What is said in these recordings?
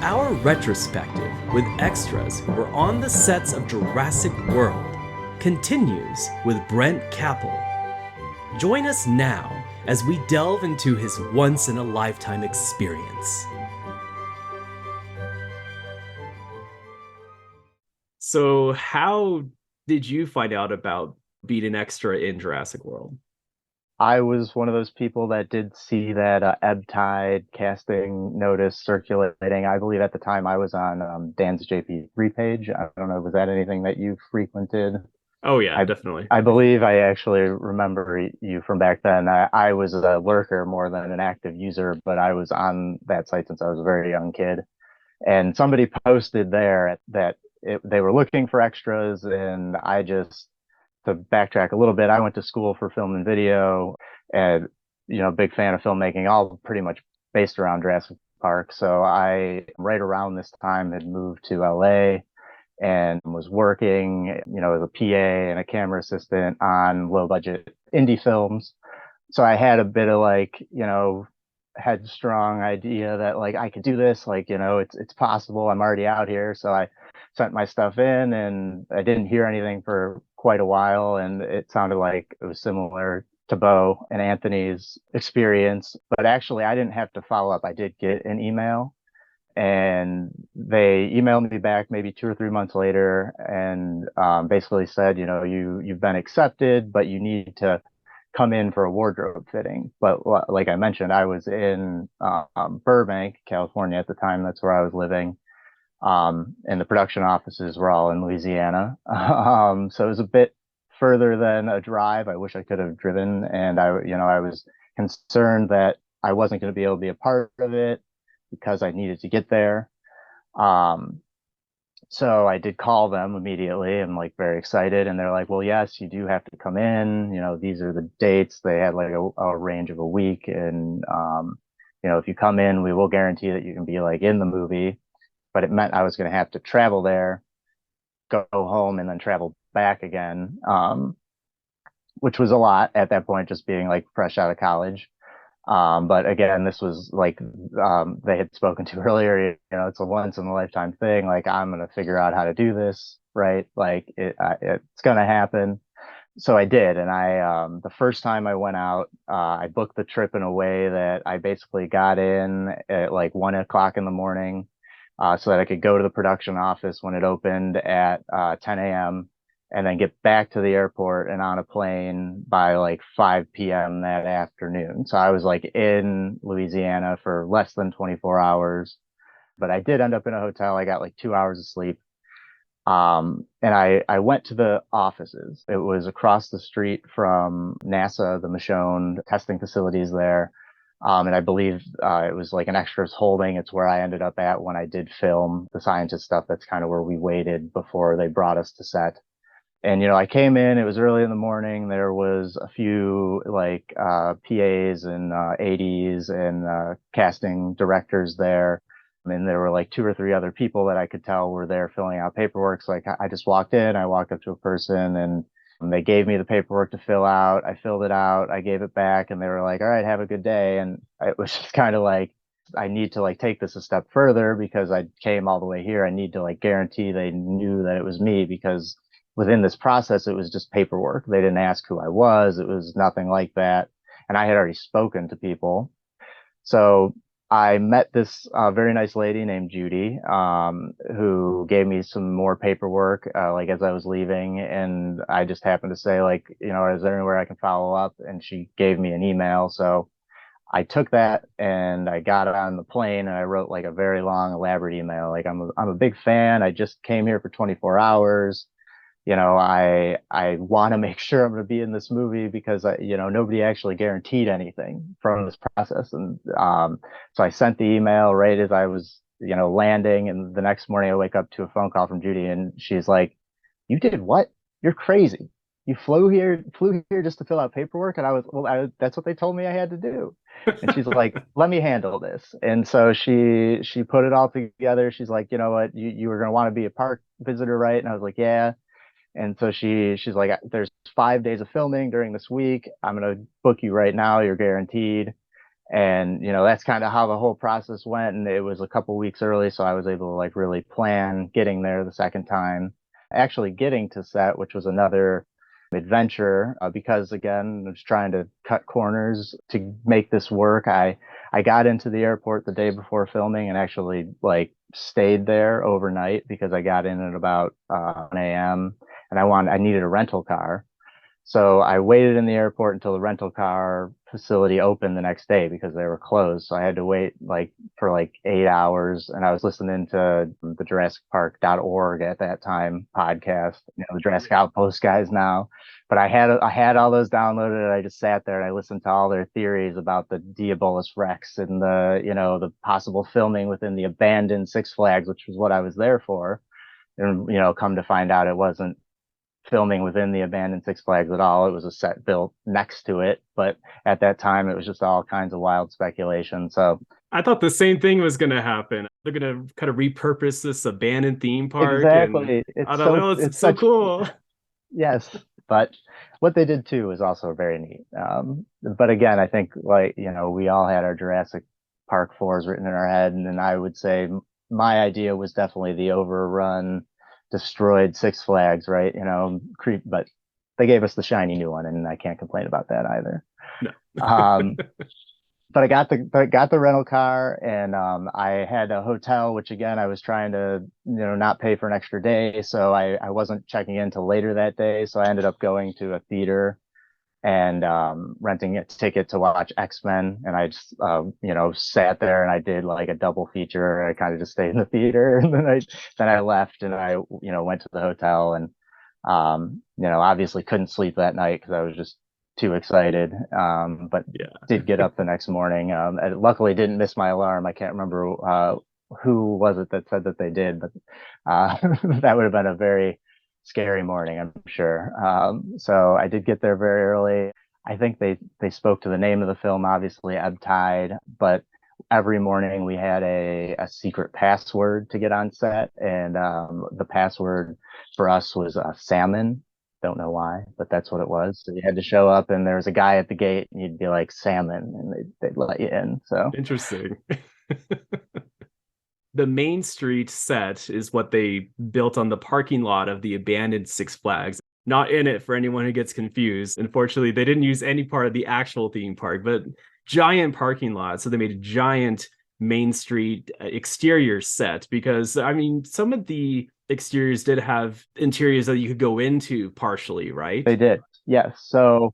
Our retrospective with extras who were on the sets of Jurassic World continues with Brent Kappel. Join us now as we delve into his once-in-a-lifetime experience. So, how did you find out about being an extra in Jurassic World? I was one of those people that did see that ebb tide casting notice circulating. I believe at the time I was on Dan's JP3 page. I don't know, was that anything that you frequented? Oh yeah, I definitely. I believe I actually remember you from back then. I was a lurker more than an active user, but I was on that site since I was a very young kid. And somebody posted there that they were looking for extras, and I just to backtrack a little bit, I went to school for film and video and, big fan of filmmaking, all pretty much based around Jurassic Park. So I, right around this time, had moved to LA and was working, as a PA and a camera assistant on low budget indie films. So I had a bit of headstrong idea that like I could do this, like, it's possible. I'm already out here. So I sent my stuff in and I didn't hear anything for quite a while. And it sounded like it was similar to Bo and Anthony's experience. But actually, I didn't have to follow up. I did get an email and they emailed me back maybe 2 or 3 months later and basically said, you've been accepted, but you need to come in for a wardrobe fitting. But like I mentioned, I was in Burbank, California at the time. That's where I was living. And the production offices were all in Louisiana. So it was a bit further than a drive. I wish I could have driven. And I was concerned that I wasn't going to be able to be a part of it because I needed to get there. Um, so I did call them immediately. I'm like very excited. And they're like, well, yes, you do have to come in. These are the dates. They had like a range of a week. And, if you come in, we will guarantee that you can be like in the movie. But it meant I was going to have to travel there, go home, and then travel back again, which was a lot at that point, just being like fresh out of college. But again, this was like they had spoken to earlier. It's a once in a lifetime thing. Like I'm gonna figure out how to do this, right? Like it's gonna happen. So I did, and the first time I went out, I booked the trip in a way that I basically got in at like 1 o'clock in the morning, so that I could go to the production office when it opened at 10 a.m. and then get back to the airport and on a plane by like 5 p.m. that afternoon. So I was like in Louisiana for less than 24 hours, but I did end up in a hotel. I got like 2 hours of sleep. And I went to the offices. It was across the street from NASA, the Michonne testing facilities there. And I believe it was like an extras holding. It's where I ended up at when I did film the scientist stuff. That's kind of where we waited before they brought us to set. And, I came in, it was early in the morning. There was a few like PAs and ADs and casting directors there. I mean, there were like 2 or 3 other people that I could tell were there filling out paperwork. So like I just walked in, I walked up to a person and they gave me the paperwork to fill out. I filled it out, I gave it back, and they were like, all right, have a good day. And it was just kind of like, I need to like take this a step further because I came all the way here. I need to like guarantee they knew that it was me because within this process, it was just paperwork. They didn't ask who I was. It was nothing like that. And I had already spoken to people. So I met this very nice lady named Judy, who gave me some more paperwork, like as I was leaving. And I just happened to say, like, is there anywhere I can follow up? And she gave me an email. So I took that and I got on the plane and I wrote like a very long, elaborate email. Like, I'm a big fan. I just came here for 24 hours. I want to make sure I'm going to be in this movie because nobody actually guaranteed anything from this process. And so I sent the email right as I was, landing. And the next morning I wake up to a phone call from Judy and she's like, you did what? You're crazy. You flew here just to fill out paperwork. And I was, well, that's what they told me I had to do. And she's like, let me handle this. And so she put it all together. She's like, you know what, you were going to want to be a park visitor, right? And I was like, yeah. And so she's like, there's 5 days of filming during this week. I'm gonna book you right now. You're guaranteed. And that's kind of how the whole process went, and it was a couple weeks early, so I was able to like really plan getting there the second time. Actually getting to set, which was another adventure, because again, I was trying to cut corners to make this work. I got into the airport the day before filming and actually like stayed there overnight because I got in at about 1 a.m. and I needed a rental car. So I waited in the airport until the rental car facility opened the next day because they were closed. So I had to wait like for like 8 hours, and I was listening to the JurassicPark.org at that time podcast, the Jurassic Outpost guys now. But I had all those downloaded, and I just sat there and I listened to all their theories about the Diabolus Rex and the possible filming within the abandoned Six Flags, which was what I was there for. And come to find out, it wasn't filming within the abandoned Six Flags at all. It was a set built next to it, but at that time it was just all kinds of wild speculation. So I thought the same thing was going to happen. They're going to kind of repurpose this abandoned theme park, and exactly, I thought, oh, it's it's so such cool. yes, but what they did too is also very neat. But again, I think like we all had our Jurassic Park fours written in our head, and then I would say my idea was definitely the overrun, destroyed Six Flags, right? Creep, but they gave us the shiny new one, and I can't complain about that either. No. Um, but I got the rental car, and I had a hotel, which again I was trying to not pay for an extra day, so I wasn't checking in till later that day. So I ended up going to a theater and renting a ticket to watch X-Men, and I just sat there and I did like a double feature. I kind of just stayed in the theater, and then I left, and I went to the hotel, and obviously couldn't sleep that night because I was just too excited. But Yeah. did get up the next morning. And luckily didn't miss my alarm. I can't remember who was it that said that they did, but that would have been a very scary morning, I'm sure. So I did get there very early. I think they spoke to the name of the film, obviously Ebb Tide, but every morning we had a secret password to get on set, and the password for us was salmon. Don't know why, but that's what it was. So you had to show up, and there was a guy at the gate, and you'd be like salmon, and they'd let you in. So Interesting. The Main Street set is what they built on the parking lot of the abandoned Six Flags. Not in it for anyone who gets confused. Unfortunately, they didn't use any part of the actual theme park, but giant parking lot. So they made a giant Main Street exterior set because, I mean, some of the exteriors did have interiors that you could go into partially, right? they did, yes. So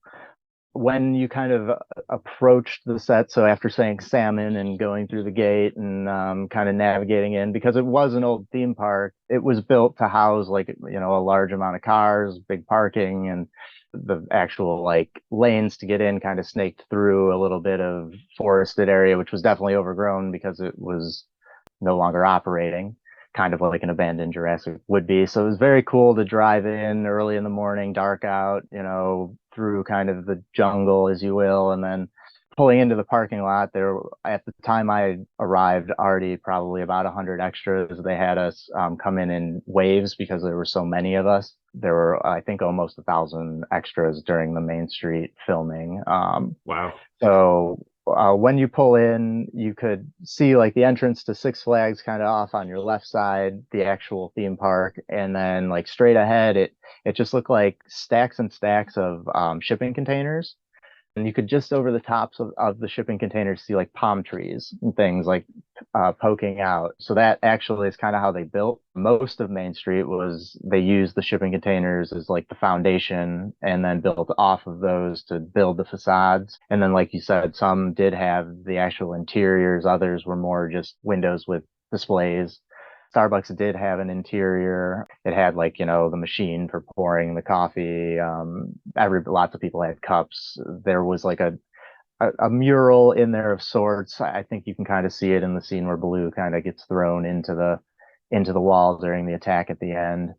when you kind of approached the set, so after saying salmon and going through the gate and kind of navigating in, because it was an old theme park, it was built to house like a large amount of cars, big parking, and the actual like lanes to get in kind of snaked through a little bit of forested area, which was definitely overgrown because it was no longer operating, kind of like an abandoned Jurassic would be. So it was very cool to drive in early in the morning, dark out, through kind of the jungle, as you will, and then pulling into the parking lot. There, at the time I arrived, already probably about 100 extras. They had us come in waves because there were so many of us. There were, I think, almost 1,000 extras during the Main Street filming. Wow. So when you pull in, you could see like the entrance to Six Flags kind of off on your left side, the actual theme park, and then like straight ahead, it just looked like stacks and stacks of shipping containers, and you could just over the tops of the shipping containers see like palm trees and things like poking out. So that actually is kind of how they built most of Main Street. Was they used the shipping containers as like the foundation and then built off of those to build the facades. And then, like you said, some did have the actual interiors. Others were more just windows with displays. Starbucks did have an interior. It had like, the machine for pouring the coffee. Lots of people had cups. There was like a mural in there of sorts. I think you can kind of see it in the scene where Blue kind of gets thrown into the wall during the attack at the end.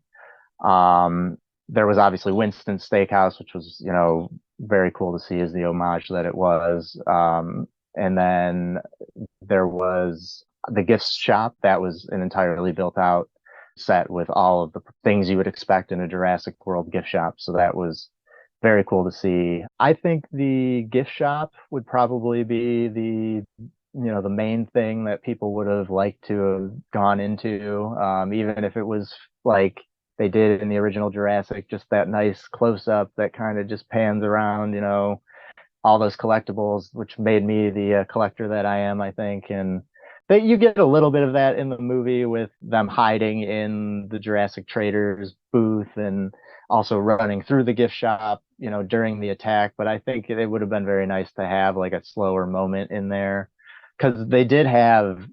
There was obviously Winston's Steakhouse, which was, very cool to see as the homage that it was. And then there was the gift shop. That was an entirely built out set with all of the things you would expect in a Jurassic World gift shop. So that was very cool to see. I think the gift shop would probably be the main thing that people would have liked to have gone into, even if it was like they did in the original Jurassic, just that nice close up that kind of just pans around, all those collectibles, which made me the collector that I am, I think. And that you get a little bit of that in the movie with them hiding in the Jurassic Traders booth and also running through the gift shop, during the attack. But I think it would have been very nice to have like a slower moment in there because they did have,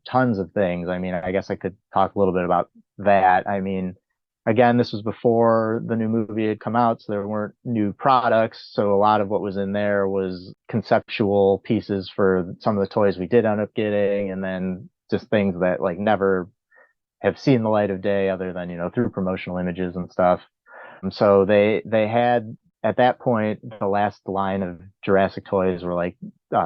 tons of things. I mean, I guess I could talk a little bit about that. I mean, again, this was before the new movie had come out, so there weren't new products. So a lot of what was in there was conceptual pieces for some of the toys we did end up getting, and then just things that like never have seen the light of day other than, through promotional images and stuff. And so they had at that point the last line of Jurassic toys were like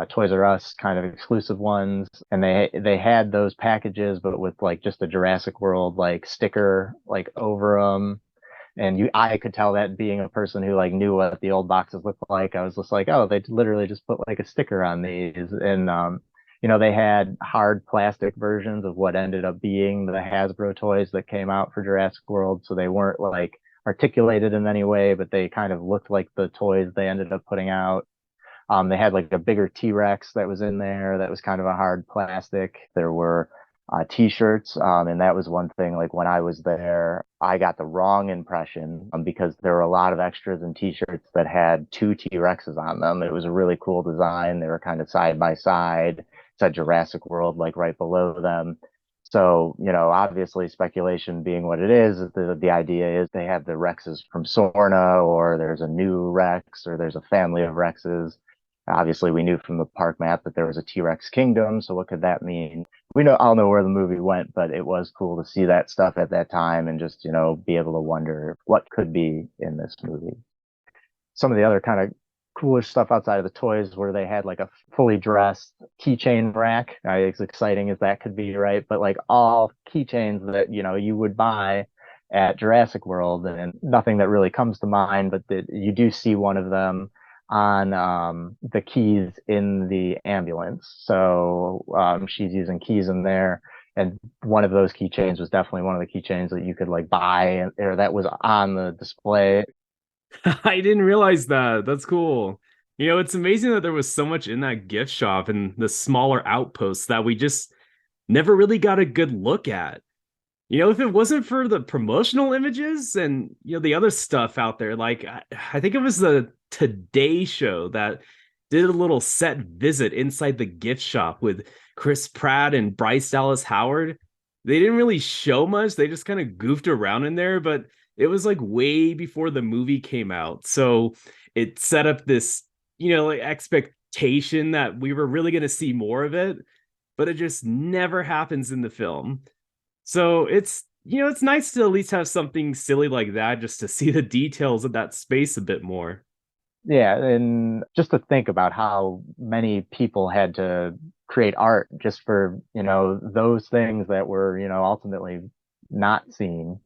Toys R Us kind of exclusive ones, and they had those packages, but with like just a Jurassic World like sticker like over them. And I could tell that being a person who like knew what the old boxes looked like. I was just like, oh, they literally just put like a sticker on these, and they had hard plastic versions of what ended up being the Hasbro toys that came out for Jurassic World, so they weren't like articulated in any way, but they kind of looked like the toys they ended up putting out. They had like a bigger T-Rex that was in there that was kind of a hard plastic. There were T-shirts, and that was one thing. Like when I was there, I got the wrong impression because there were a lot of extras and T-shirts that had two T-Rexes on them. It was a really cool design. They were kind of side by side. It said Jurassic World like right below them. So, obviously speculation being what it is, the idea is they have the Rexes from Sorna, or there's a new Rex, or there's a family of Rexes. Obviously, we knew from the park map that there was a T-Rex kingdom. So what could that mean? I'll know where the movie went, but it was cool to see that stuff at that time and just, be able to wonder what could be in this movie. Some of the other kind of coolish stuff outside of the toys where they had like a fully dressed keychain rack. As exciting as that could be, right? But like all keychains that, you would buy at Jurassic World, and nothing that really comes to mind, but that you do see one of them on the keys in the ambulance. So she's using keys in there. And one of those keychains was definitely one of the keychains that you could like buy, or that was on the display. I didn't realize that. That's cool. It's amazing that there was so much in that gift shop and the smaller outposts that we just never really got a good look at. If it wasn't for the promotional images and the other stuff out there, like I think it was the Today Show that did a little set visit inside the gift shop with Chris Pratt and Bryce Dallas Howard. They didn't really show much. They just kind of goofed around in there, but it was like way before the movie came out. So it set up this, like expectation that we were really going to see more of it, but it just never happens in the film. So it's nice to at least have something silly like that just to see the details of that space a bit more. Yeah, and just to think about how many people had to create art just for, those things that were, ultimately not seen.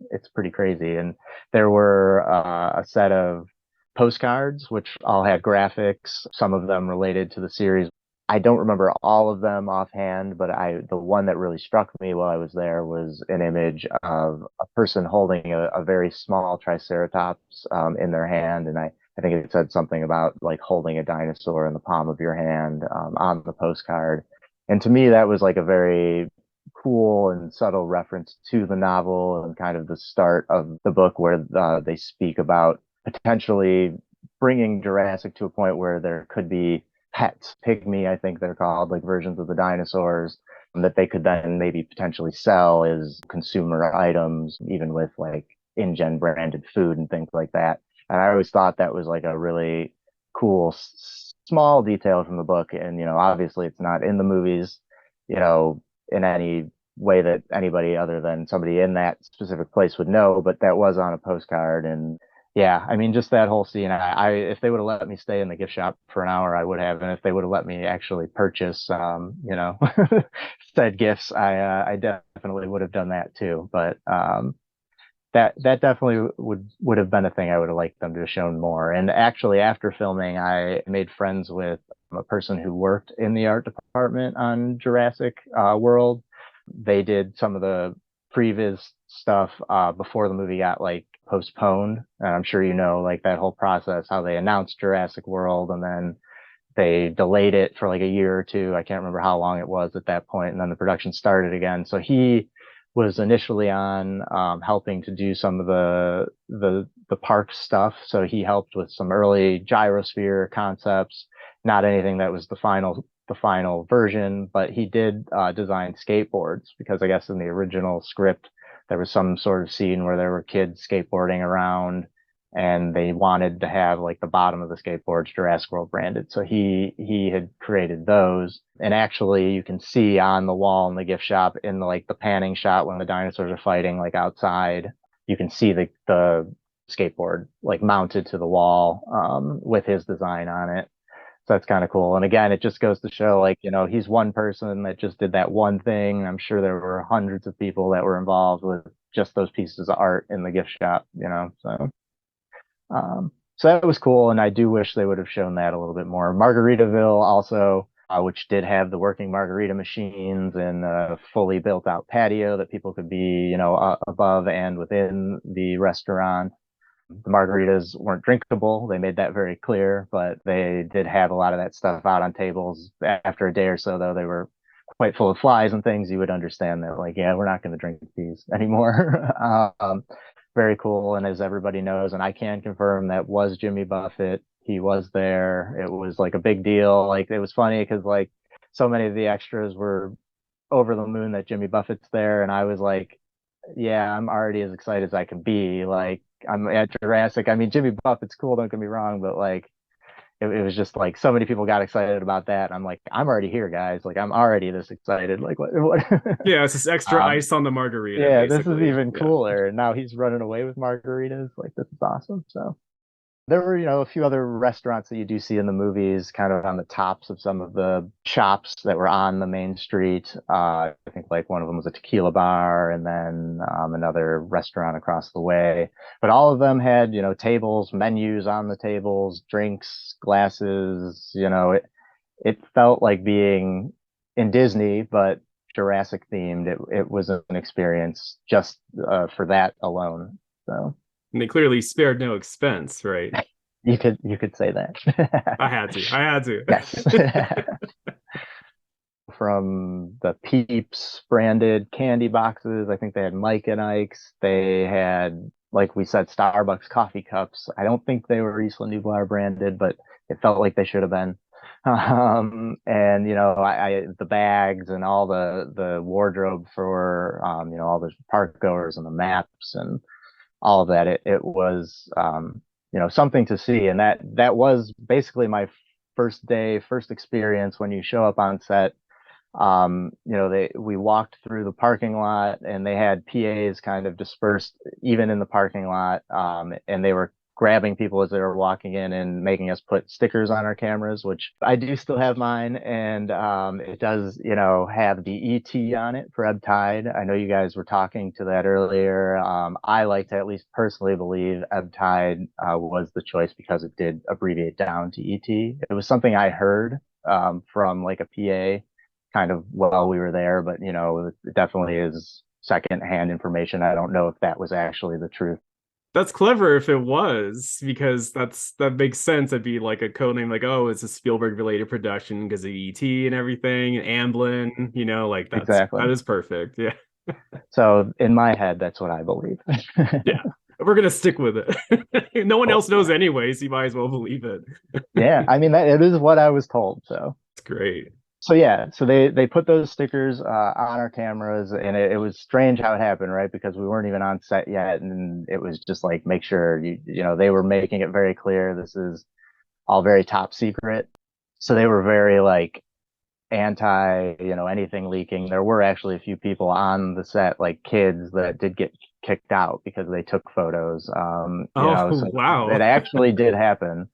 It's pretty crazy. And there were a set of postcards, which all had graphics, some of them related to the series. I don't remember all of them offhand, but the one that really struck me while I was there was an image of a person holding a very small Triceratops in their hand, and I think it said something about like holding a dinosaur in the palm of your hand on the postcard. And to me, that was like a very cool and subtle reference to the novel and kind of the start of the book where they speak about potentially bringing Jurassic to a point where there could be pets, pygmy, I think they're called, like versions of the dinosaurs that they could then maybe potentially sell as consumer items, even with like InGen branded food and things like that. And I always thought that was like a really cool small detail from the book. And, obviously it's not in the movies, in any way that anybody other than somebody in that specific place would know, but that was on a postcard. And yeah, I mean, just that whole scene, if they would have let me stay in the gift shop for an hour, I would have. And if they would have let me actually purchase, said gifts, I definitely would have done that too. But, that definitely would have been a thing I would have liked them to have shown more. And actually, after filming, I made friends with a person who worked in the art department on Jurassic World. They did some of the previs stuff before the movie got like postponed. And I'm sure you know like that whole process, how they announced Jurassic World and then they delayed it for like a year or two. I can't remember how long it was at that point, and then the production started again. So he was initially on helping to do some of the park stuff. So he helped with some early gyrosphere concepts, not anything that was the final version, but he did design skateboards because I guess in the original script there was some sort of scene where there were kids skateboarding around and they wanted to have like the bottom of the skateboards Jurassic World branded. So he had created those. And actually you can see on the wall in the gift shop in the panning shot when the dinosaurs are fighting like outside, you can see the skateboard like mounted to the wall with his design on it. So that's kind of cool. And again, it just goes to show like, he's one person that just did that one thing. I'm sure there were hundreds of people that were involved with just those pieces of art in the gift shop. So that was cool, and I do wish they would have shown that a little bit more. Margaritaville also, which did have the working margarita machines and a fully built out patio that people could be, above and within the restaurant. The margaritas weren't drinkable. They made that very clear, but they did have a lot of that stuff out on tables. After a day or so, though, they were quite full of flies and things. You would understand that, like, yeah, we're not going to drink these anymore. Very cool. And as everybody knows, and I can confirm that was Jimmy Buffett. He was there. It was like a big deal. Like it was funny because like so many of the extras were over the moon that Jimmy Buffett's there. And I was like, yeah, I'm already as excited as I can be. Like I'm at Jurassic. I mean, Jimmy Buffett's cool, don't get me wrong, but like it was just like so many people got excited about that. I'm like, I'm already here, guys. Like I'm already this excited. Like what? Yeah, it's just extra ice on the margarita. Yeah, basically. this is even cooler. And now he's running away with margaritas. Like this is awesome. So there were, a few other restaurants that you do see in the movies, kind of on the tops of some of the shops that were on the main street. I think like one of them was a tequila bar, and then another restaurant across the way. But all of them had, tables, menus on the tables, drinks, glasses. It felt like being in Disney, but Jurassic themed. It was an experience just for that alone. So. And they clearly spared no expense, right? You could say that. I had to. Yes. From the Peeps branded candy boxes, I think they had Mike and Ike's. They had, like we said, Starbucks coffee cups. I don't think they were Isla Nublar branded, but it felt like they should have been. And the bags and all the wardrobe for all the park goers and the maps and all of that. It was something to see, and that was basically my first experience when you show up on set. We walked through the parking lot, and they had PAs kind of dispersed even in the parking lot, and they were grabbing people as they were walking in and making us put stickers on our cameras, which I do still have mine. And it does, have the ET on it for Ebb Tide. I know you guys were talking to that earlier. I like to at least personally believe Ebb Tide was the choice because it did abbreviate down to ET. It was something I heard from like a PA kind of while we were there, but it definitely is secondhand information. I don't know if that was actually the truth. That's clever if it was, because that makes sense. It'd be like a code name, like, oh, it's a Spielberg related production because of ET and everything, and Amblin, Exactly. That is perfect. Yeah. So in my head, that's what I believe. Yeah. We're gonna stick with it. No one else knows anyway, so you might as well believe it. Yeah, I mean it is what I was told. So it's great. So yeah, so they put those stickers on our cameras, and it was strange how it happened, right? Because we weren't even on set yet, and it was just like make sure they were making it very clear this is all very top secret. So they were very like anti, anything leaking. There were actually a few people on the set, like kids, that did get kicked out because they took photos. So wow. It actually did happen.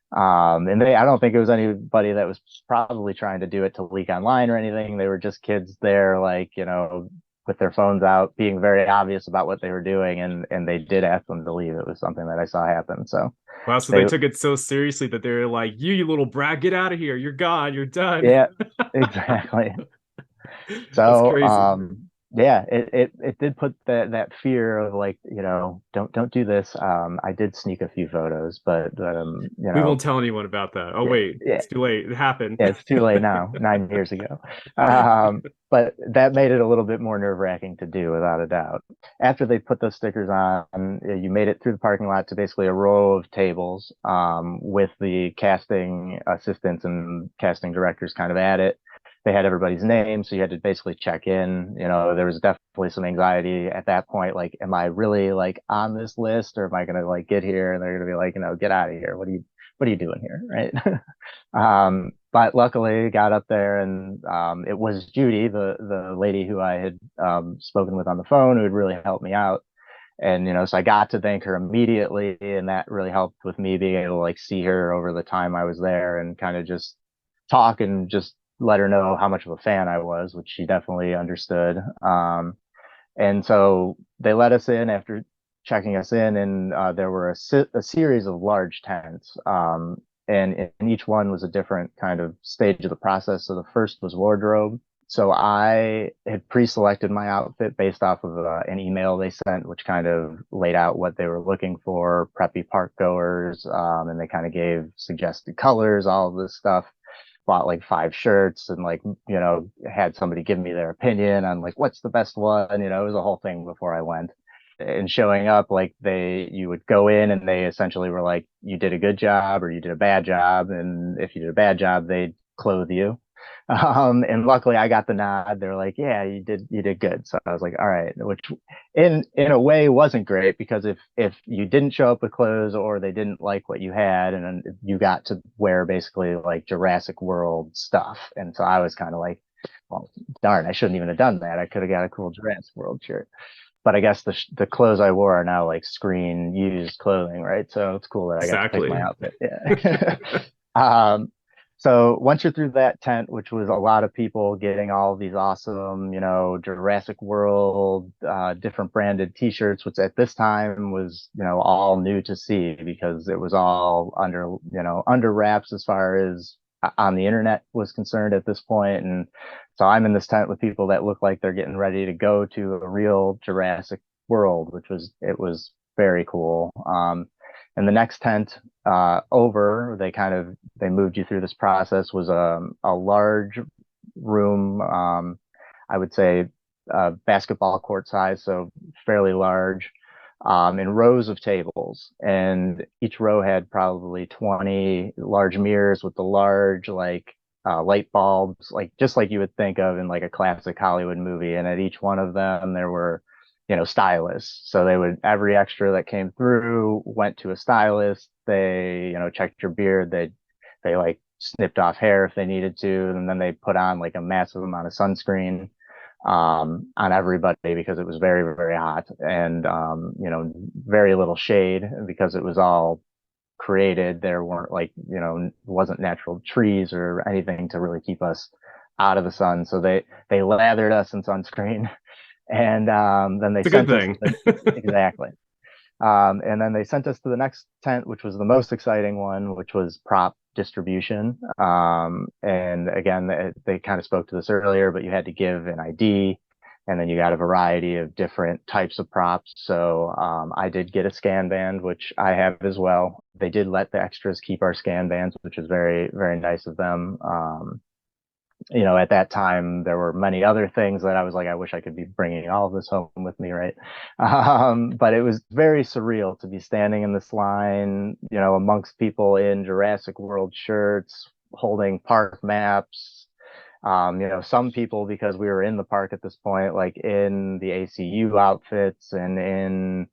And I don't think it was anybody that was probably trying to do it to leak online or anything. They were just kids there, like, with their phones out, being very obvious about what they were doing, and they did ask them to leave. It was something that I saw happen. So Wow, so they took it so seriously that they're like, you little brat, get out of here. You're gone. You're done. yeah, exactly. That's So crazy. yeah, it did put that fear of like, don't do this. I did sneak a few photos, but We won't tell anyone about that. Oh, yeah, wait, yeah, it's too late. It happened. yeah, it's too late now, 9 years ago. But that made it a little bit more nerve-wracking to do, without a doubt. After they put those stickers on, you made it through the parking lot to basically a row of tables, with the casting assistants and casting directors kind of at it. They had everybody's name, so you had to basically check in. There was definitely some anxiety at that point, like, am I really like on this list, or am I gonna like get here and they're gonna be like, get out of here. What are you doing here? Right. But luckily got up there, and it was Judy, the lady who I had spoken with on the phone, who had really helped me out. And so I got to thank her immediately, and that really helped with me being able to like see her over the time I was there, and kind of just talk and just let her know how much of a fan I was, which she definitely understood. And so they let us in after checking us in, and there were a series of large tents, and each one was a different kind of stage of the process. So the first was wardrobe. So I had pre-selected my outfit based off of an email they sent, which kind of laid out what they were looking for, preppy park goers, and they kind of gave suggested colors, all of this stuff. Bought like 5 shirts, and like, had somebody give me their opinion on like what's the best one. It was a whole thing before I went. And showing up, like, you would go in and they essentially were like, you did a good job or you did a bad job, and if you did a bad job, they'd clothe you. And luckily I got the nod. They're like, yeah, you did good. So I was like, all right, which in a way wasn't great, because if you didn't show up with clothes, or they didn't like what you had, and then you got to wear basically like Jurassic World stuff. And so I was kind of like, well, darn, I shouldn't even have done that. I could have got a cool Jurassic World shirt. But I guess the clothes I wore are now like screen used clothing, right? So it's cool that I got to pick my Exactly. outfit. Yeah. So once you're through that tent, which was a lot of people getting all of these awesome, Jurassic World, different branded T-shirts, which at this time was, all new to see, because it was all under wraps as far as on the internet was concerned at this point. And so I'm in this tent with people that look like they're getting ready to go to a real Jurassic World, it was very cool. And the next tent over, they moved you through this process, was a large room, I would say basketball court size, so fairly large, in rows of tables. And each row had probably 20 large mirrors with the large, like, light bulbs, like just like you would think of in like a classic Hollywood movie. And at each one of them, there were stylists. So every extra that came through went to a stylist. They, checked your beard. They like snipped off hair if they needed to. And then they put on like a massive amount of sunscreen, on everybody, because it was very, very hot, and, very little shade, because it was all created. There weren't like, wasn't natural trees or anything to really keep us out of the sun. So they lathered us in sunscreen. And then they It's a good sent us thing. exactly. And then they sent us to the next tent, which was the most exciting one, which was prop distribution. And again, they kind of spoke to this earlier, but you had to give an ID, and then you got a variety of different types of props. So I did get a scan band, which I have as well. They did let the extras keep our scan bands, which is very, very nice of them. At that time, there were many other things that I was like, I wish I could be bringing all of this home with me, right? But it was very surreal to be standing in this line, amongst people in Jurassic World shirts, holding park maps. Some people, because we were in the park at this point, like in the ACU outfits and in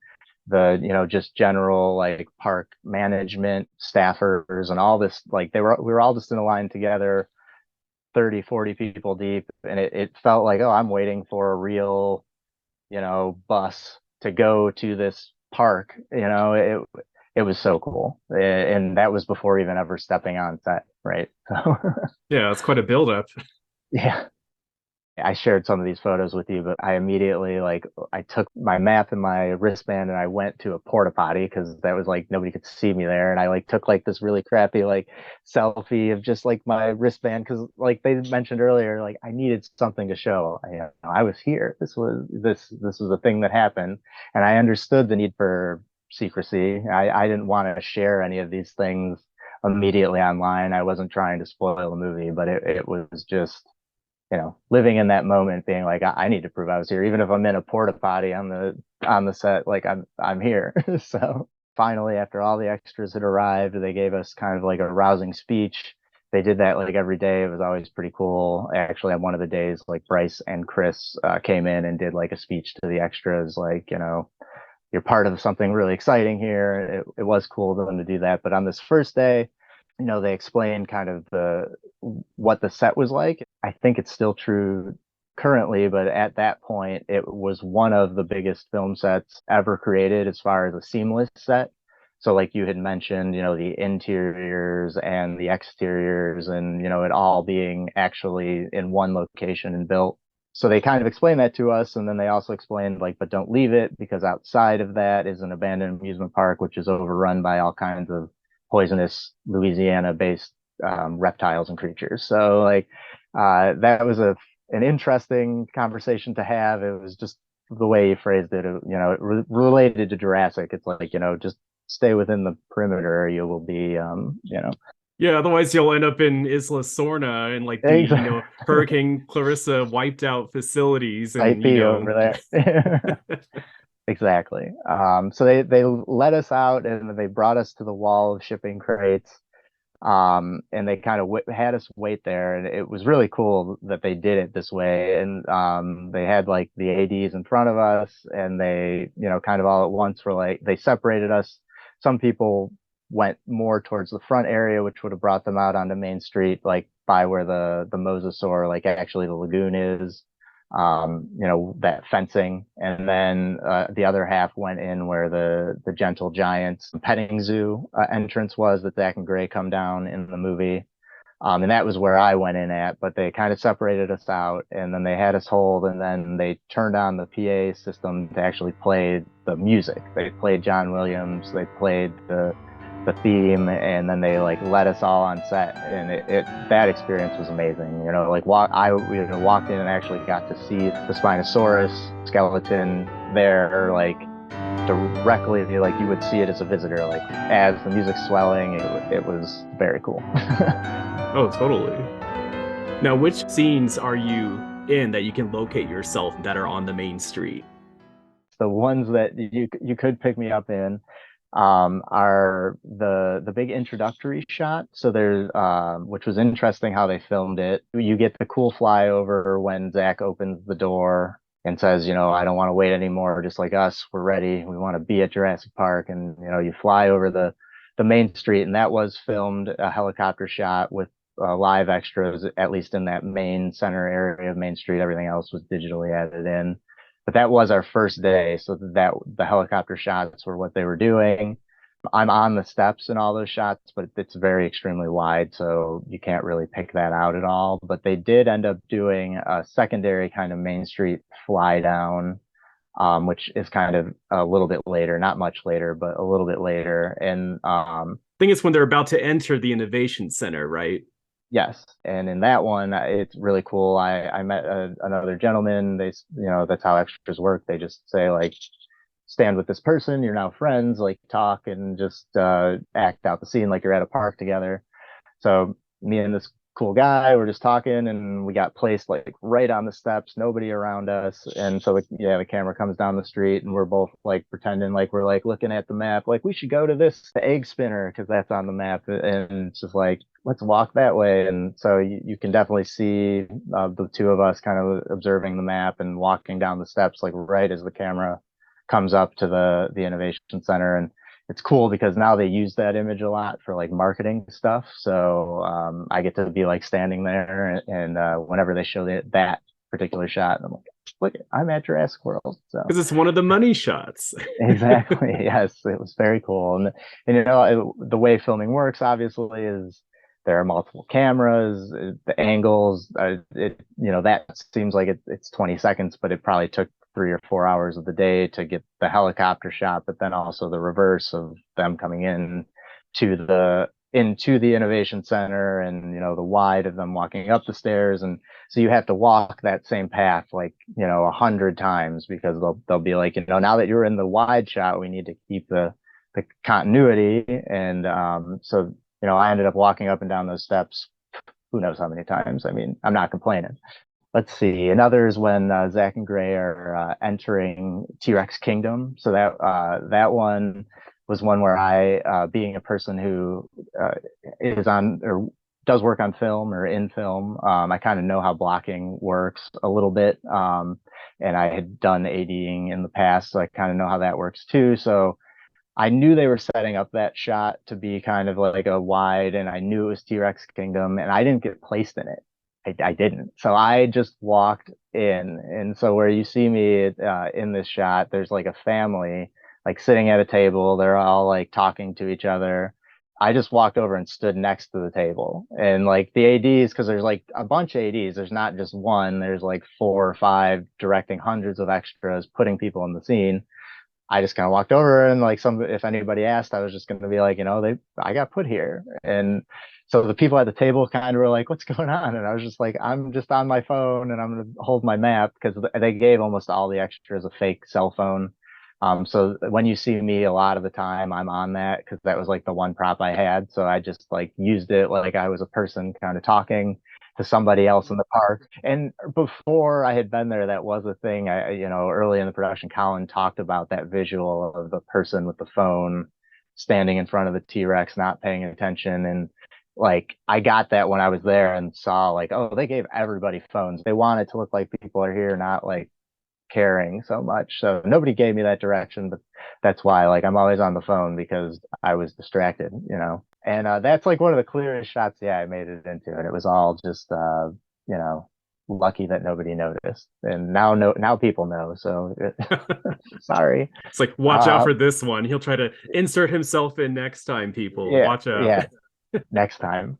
the, just general like park management staffers and all this, like we were all just in a line together, 30, 40 people deep. And it felt like, oh, I'm waiting for a real, bus to go to this park. It was so cool. And that was before even ever stepping on set, right? So Yeah, it's quite a buildup. yeah. I shared some of these photos with you, but I immediately I took my map and my wristband and I went to a porta potty because that was like nobody could see me there, and I like took like this really crappy like selfie of just like my wristband because like they mentioned earlier, like I needed something to show. I was here. This was a thing that happened, and I understood the need for secrecy. I didn't want to share any of these things immediately online. I wasn't trying to spoil the movie, but it was just living in that moment, being like, I need to prove I was here, even if I'm in a porta potty on the set, like I'm here. So finally, after all the extras had arrived, they gave us kind of like a rousing speech. They did that like every day. It was always pretty cool. Actually, on one of the days, like Bryce and Chris came in and did like a speech to the extras, like, you're part of something really exciting here. It was cool of them to do that. But on this first day, they explained kind of what the set was like. I think it's still true currently, but at that point, it was one of the biggest film sets ever created as far as a seamless set. So like you had mentioned, the interiors and the exteriors and, it all being actually in one location and built. So they kind of explained that to us. And then they also explained like, but don't leave it because outside of that is an abandoned amusement park, which is overrun by all kinds of poisonous Louisiana-based reptiles and creatures. So like that was an interesting conversation to have. It was just the way you phrased it. It related to Jurassic. It's like just stay within the perimeter, or you will be Yeah, otherwise you'll end up in Isla Sorna and like the exactly. Hurricane Clarissa wiped out facilities and IP over there. Exactly. So they let us out and they brought us to the wall of shipping crates. And they kind of had us wait there, and it was really cool that they did it this way. And they had like the ADs in front of us, and they, kind of all at once were like, they separated us. Some people went more towards the front area, which would have brought them out onto Main Street, like by where the mosasaur, like actually the lagoon is, that fencing. And then the other half went in where the Gentle Giants petting zoo entrance was that Zach and Gray come down in the movie. And that was where I went in at, but they kind of separated us out, and then they had us hold, and then they turned on the PA system to actually play the music. They played John Williams, they played the theme, and then they like let us all on set, and that experience was amazing. We walked in and actually got to see the Spinosaurus skeleton there, like directly, like you would see it as a visitor, like as the music's swelling. It was very cool. Oh, totally. Now, which scenes are you in that you can locate yourself that are on the main street? The ones that you could pick me up in are the big introductory shot. So there's which was interesting how they filmed it. You get the cool flyover when Zach opens the door and says, I don't want to wait anymore. Just like us, we're ready. We want to be at Jurassic Park. And you fly over the main street, and that was filmed a helicopter shot with live extras, at least in that main center area of Main Street. Everything else was digitally added in. But that was our first day, so that the helicopter shots were what they were doing. I'm on the steps in all those shots, but it's very extremely wide, so you can't really pick that out at all. But they did end up doing a secondary kind of Main Street fly down, which is kind of a little bit later, not much later, but a little bit later. And I think it's when they're about to enter the Innovation Center, right? yes, and in that one, it's really cool. I met another gentleman. That's how extras work. They just say like, stand with this person. You're now friends. Like talk and just act out the scene like you're at a park together. So me and this cool guy were just talking, and we got placed like right on the steps, nobody around us. And so the camera comes down the street, and we're both like pretending like we're like looking at the map, like we should go to the egg spinner because that's on the map, and it's just like, let's walk that way. And so you can definitely see the two of us kind of observing the map and walking down the steps like right as the camera comes up to the Innovation Center. And it's cool because now they use that image a lot for like marketing stuff. So I get to be like standing there, and whenever they show that particular shot, I'm like, look, I'm at Jurassic World. So because it's one of the money shots. Exactly. Yes, it was very cool. And the way filming works obviously is there are multiple cameras, the angles. That seems like it's 20 seconds, but it probably took 3 or 4 hours of the day to get the helicopter shot, but then also the reverse of them coming into the innovation center, and the wide of them walking up the stairs. And so you have to walk that same path like 100 times, because they'll be like, now that you're in the wide shot, we need to keep the continuity. And so I ended up walking up and down those steps who knows how many times. I mean, I'm not complaining. Let's see. Another is when Zach and Gray are entering T-Rex Kingdom. So that one was one where I, being a person who is on or does work on film or in film, I kind of know how blocking works a little bit. And I had done ADing in the past, so I kind of know how that works too. So I knew they were setting up that shot to be kind of like a wide, and I knew it was T-Rex Kingdom, and I didn't get placed in it. I didn't. So I just walked in. And so where you see me in this shot, there's like a family like sitting at a table. They're all like talking to each other. I just walked over and stood next to the table. And like the ADs, because there's like a bunch of ADs, there's not just one, there's like 4 or 5 directing hundreds of extras, putting people in the scene. I just kind of walked over, and like if anybody asked, I was just going to be like, I got put here. And so the people at the table kind of were like, what's going on? And I was just like, I'm just on my phone and I'm going to hold my map, because they gave almost all the extras a fake cell phone. So when you see me a lot of the time, I'm on that, because that was like the one prop I had. So I just like used it like I was a person kind of talking to somebody else in the park. And before I had been there, that was a thing. Early in the production, Colin talked about that visual of the person with the phone standing in front of the T-Rex, not paying attention. And like, I got that when I was there and saw like, oh, they gave everybody phones. They want it to look like people are here, not like caring so much. So nobody gave me that direction, but that's why like I'm always on the phone, because I was distracted. And that's like one of the clearest shots I made it into, and it was all just lucky that nobody noticed. And now people know, so sorry. It's like, watch out for this one. He'll try to insert himself in next time, people. Watch out. Yeah. Next time.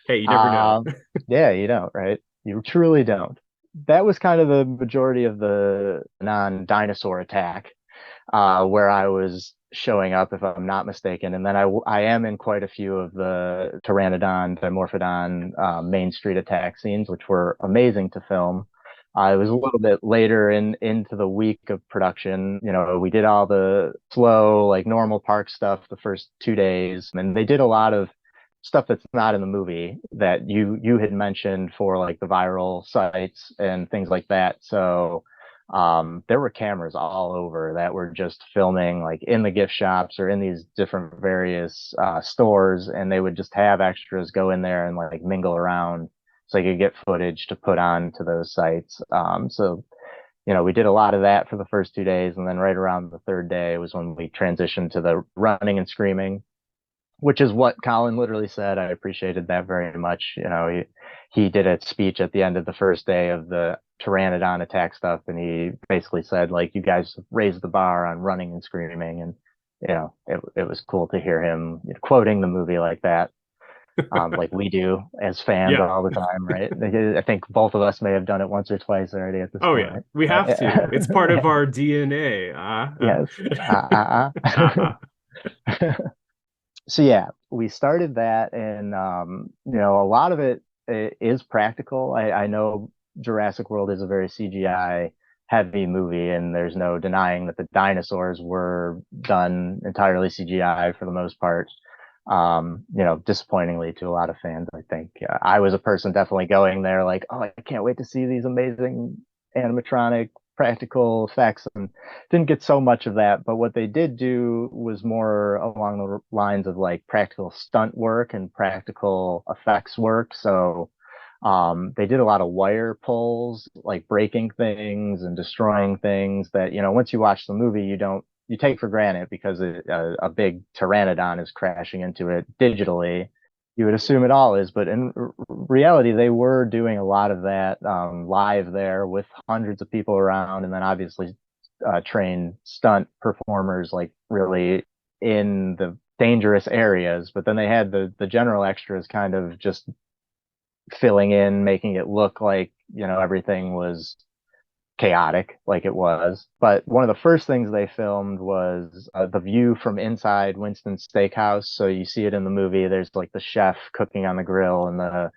Hey, you never know. Yeah, you don't, right? You truly don't. That was kind of the majority of the non-dinosaur attack, where I was showing up, if I'm not mistaken. And then I am in quite a few of the Pteranodon, Dimorphodon Main Street attack scenes, which were amazing to film. It was a little bit later into the week of production. We did all the slow, like normal park stuff the first 2 days, and they did a lot of stuff that's not in the movie that you had mentioned for like the viral sites and things like that. So there were cameras all over that were just filming like in the gift shops or in these different various stores, and they would just have extras go in there and like mingle around so they could get footage to put on to those sites. So we did a lot of that for the first 2 days, and then right around the third day was when we transitioned to the running and screaming, which is what Colin literally said. I appreciated that very much. He did a speech at the end of the first day of the Pteranodon attack stuff, and he basically said, like, you guys raised the bar on running and screaming. And, it was cool to hear him quoting the movie like that. Like we do as fans all the time, right? I think both of us may have done it once or twice already at this point. Yeah, we have to. It's part of our DNA. Yes. So yeah, we started that, and a lot of it is practical. I know Jurassic World is a very CGI heavy movie, and there's no denying that the dinosaurs were done entirely CGI for the most part. Disappointingly to a lot of fans, I think. I was a person definitely going there like, oh, I can't wait to see these amazing animatronic practical effects, and didn't get so much of that. But what they did do was more along the lines of like practical stunt work and practical effects work. So they did a lot of wire pulls, like breaking things and destroying things that, once you watch the movie, you take for granted, because a big pteranodon is crashing into it digitally. You would assume it all is, but in reality, they were doing a lot of that live there with hundreds of people around, and then obviously trained stunt performers, like really in the dangerous areas, but then they had the general extras kind of just filling in, making it look like, everything was chaotic like it was. But one of the first things they filmed was the view from inside Winston's Steakhouse. So you see it in the movie. There's like the chef cooking on the grill, and the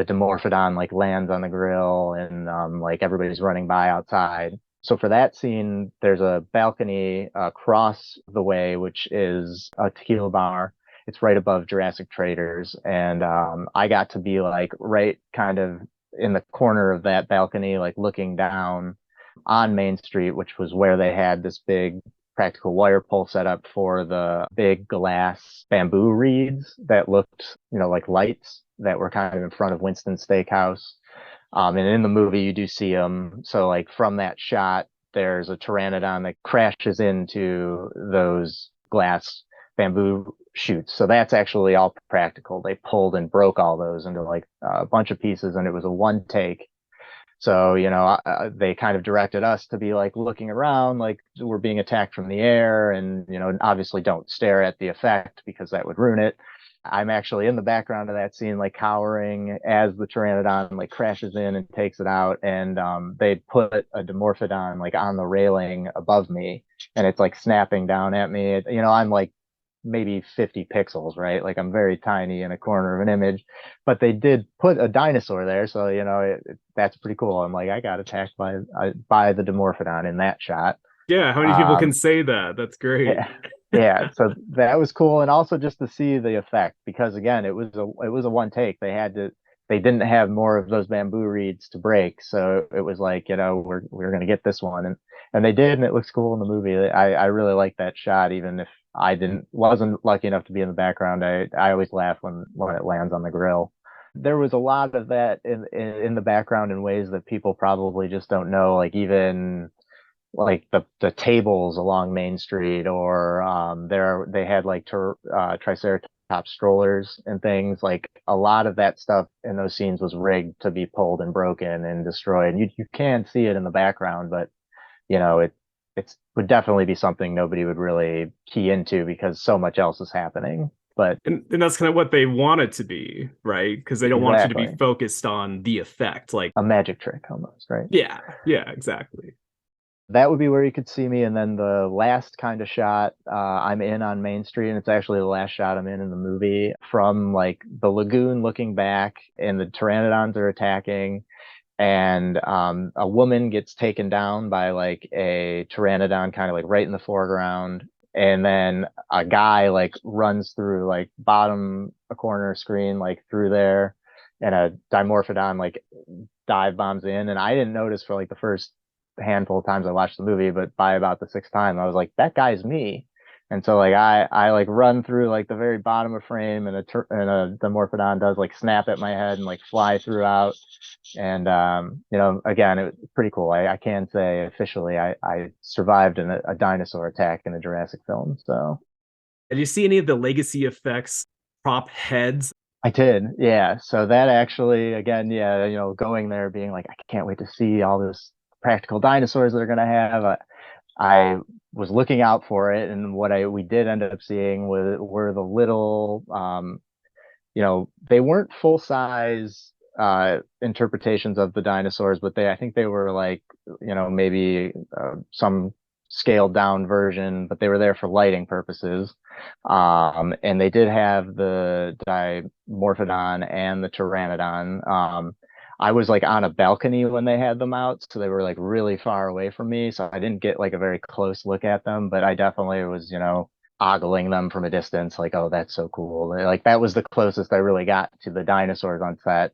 Dimorphodon like lands on the grill, and like everybody's running by outside. So for that scene, there's a balcony across the way, which is a tequila bar. It's right above Jurassic Traders, and I got to be like right kind of in the corner of that balcony, like looking down on Main Street, which was where they had this big practical wire pole set up for the big glass bamboo reeds that looked, like lights that were kind of in front of Winston's Steakhouse. And in the movie, you do see them. So, like, from that shot, there's a pteranodon that crashes into those glass bamboo shoots. So that's actually all practical. They pulled and broke all those into like a bunch of pieces, and it was a one take. So, they kind of directed us to be like looking around, like we're being attacked from the air, and, obviously don't stare at the effect because that would ruin it. I'm actually in the background of that scene, like cowering as the pteranodon like crashes in and takes it out. And they'd put a Dimorphodon like on the railing above me, and it's like snapping down at me. I'm like maybe 50 pixels, right? Like I'm very tiny in a corner of an image, but they did put a dinosaur there. So, that's pretty cool. I'm like, I got attacked by the Dimorphodon in that shot. Yeah, how many people can say that? That's great. Yeah, yeah, so that was cool, and also just to see the effect, because again, it was a one take. They didn't have more of those bamboo reeds to break, so it was like, we're gonna get this one, and they did, and it looks cool in the movie. I really like that shot, even if I wasn't lucky enough to be in the background. I always laugh when it lands on the grill. There was a lot of that in the background in ways that people probably just don't know, like even like the tables along Main Street, or they had like Triceratops strollers and things. Like a lot of that stuff in those scenes was rigged to be pulled and broken and destroyed. And you can see it in the background, but it would definitely be something nobody would really key into because so much else is happening. But and that's kind of what they want it to be, right? Because they don't want you to be focused on the effect, like a magic trick almost, right? Yeah, exactly. That would be where you could see me. And then the last kind of shot, I'm in on Main Street, and it's actually the last shot I'm in the movie, from like the lagoon looking back, and the pteranodons are attacking, and a woman gets taken down by like a pteranodon kind of like right in the foreground, and then a guy like runs through like bottom a corner screen like through there, and a Dimorphodon like dive bombs in, and I didn't notice for like the first handful of times I watched the movie, but by about the sixth time I was like, that guy's me. And so like I like run through like the very bottom of frame, and a Dimorphodon does like snap at my head and like fly throughout. And again, it was pretty cool. I can say officially I survived a dinosaur attack in a Jurassic film. So did you see any of the legacy effects prop heads? I did, yeah. So that actually, again, yeah, going there being like, I can't wait to see all this practical dinosaurs that are going to have. I was looking out for it, and what we did end up seeing were the little, they weren't full size interpretations of the dinosaurs, but I think they were like, maybe some scaled down version, but they were there for lighting purposes. And they did have the Dimorphodon and the Pteranodon. I was like on a balcony when they had them out, so they were like really far away from me, so I didn't get like a very close look at them, but I definitely was, ogling them from a distance, like, oh, that's so cool. Like that was the closest I really got to the dinosaurs on set.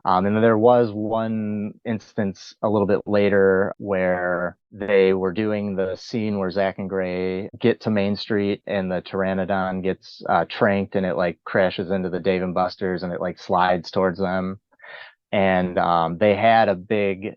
And then there was one instance a little bit later where they were doing the scene where Zach and Gray get to Main Street, and the Pteranodon gets tranked, and it like crashes into the Dave and Buster's, and it like slides towards them. And they had a big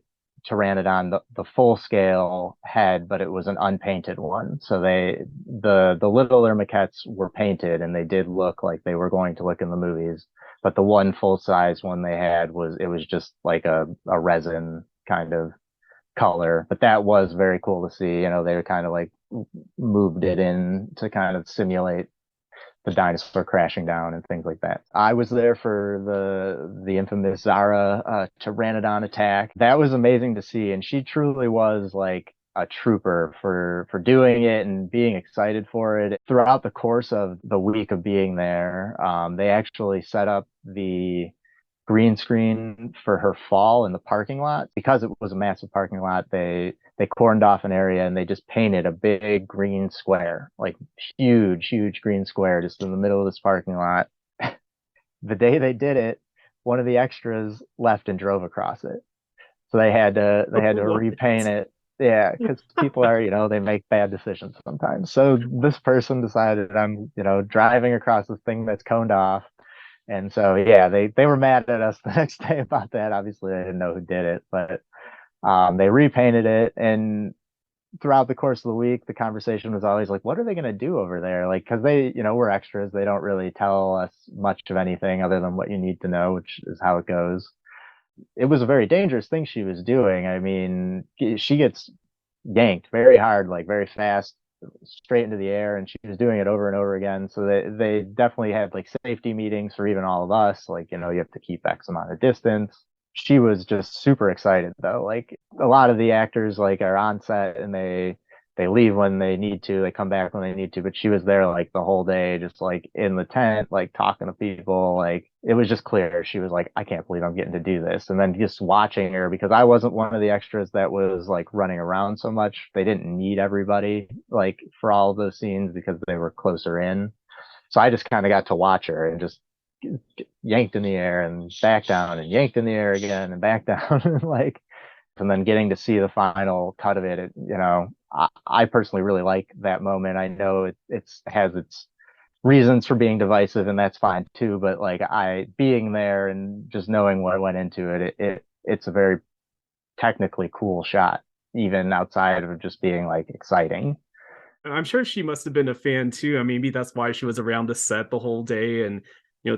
Pteranodon, the full scale head, but it was an unpainted one. So the littler maquettes were painted, and they did look like they were going to look in the movies. But the one full size one they had was just like a resin kind of color. But that was very cool to see. They kind of like moved it in to kind of simulate the dinosaur crashing down and things like that. I was there for the infamous Zara pteranodon attack. That was amazing to see, and she truly was like a trooper for doing it and being excited for it. Throughout the course of the week of being there, they actually set up the green screen for her fall in the parking lot. Because it was a massive parking lot, they cordoned off an area and they just painted a big green square, like huge green square just in the middle of this parking lot. The day they did it, one of the extras left and drove across it. So they had to repaint it. Yeah, because people are, they make bad decisions sometimes. So this person decided, I'm, driving across this thing that's coned off. And so, yeah, they were mad at us the next day about that. Obviously, I didn't know who did it, but they repainted it. And throughout the course of the week, the conversation was always like, what are they going to do over there? Like, because they, we're extras. They don't really tell us much of anything other than what you need to know, which is how it goes. It was a very dangerous thing she was doing. I mean, she gets yanked very hard, like very fast, straight into the air, and she was doing it over and over again. So they definitely had like safety meetings for even all of us, like, you have to keep X amount of distance. She was just super excited though. Like a lot of the actors like are on set and they leave when they need to, they come back when they need to, but she was there like the whole day, just like in the tent, like talking to people. Like it was just clear. She was like, I can't believe I'm getting to do this. And then just watching her, because I wasn't one of the extras that was like running around so much. They didn't need everybody like for all of those scenes because they were closer in. So I just kind of got to watch her and just yanked in the air and back down and yanked in the air again and back down. Like, and then getting to see the final cut of it, I personally really like that moment. I know it has its reasons for being divisive, and that's fine too. But like I being there and just knowing what went into it's a very technically cool shot, even outside of just being like exciting. I'm sure she must have been a fan too. I mean, maybe that's why she was around the set the whole day and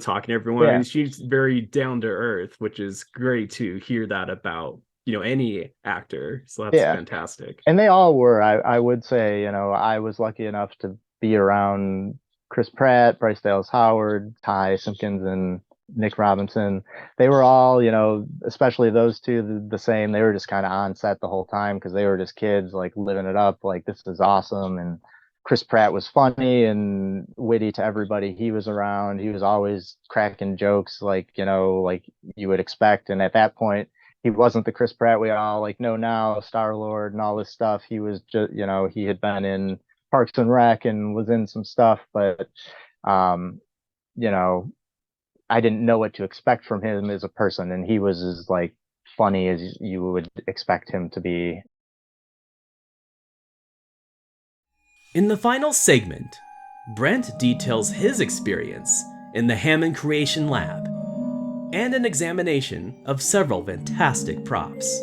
talking to everyone. Yeah. I mean, she's very down to earth, which is great to hear that about any actor. So that's fantastic. And they all were. I would say, I was lucky enough to be around Chris Pratt, Bryce Dallas Howard, Ty Simpkins, and Nick Robinson. They were all, especially those two, the same. They were just kind of on set the whole time because they were just kids, like living it up. Like, this is awesome. And Chris Pratt was funny and witty to everybody he was around. He was always cracking jokes, like, like you would expect. And at that point, he wasn't the Chris Pratt we all like know now, Star-Lord and all this stuff. He was just, he had been in Parks and Rec and was in some stuff, but, I didn't know what to expect from him as a person. And he was as like funny as you would expect him to be. In the final segment, Brent details his experience in the Hammond Creation Lab and an examination of several fantastic props.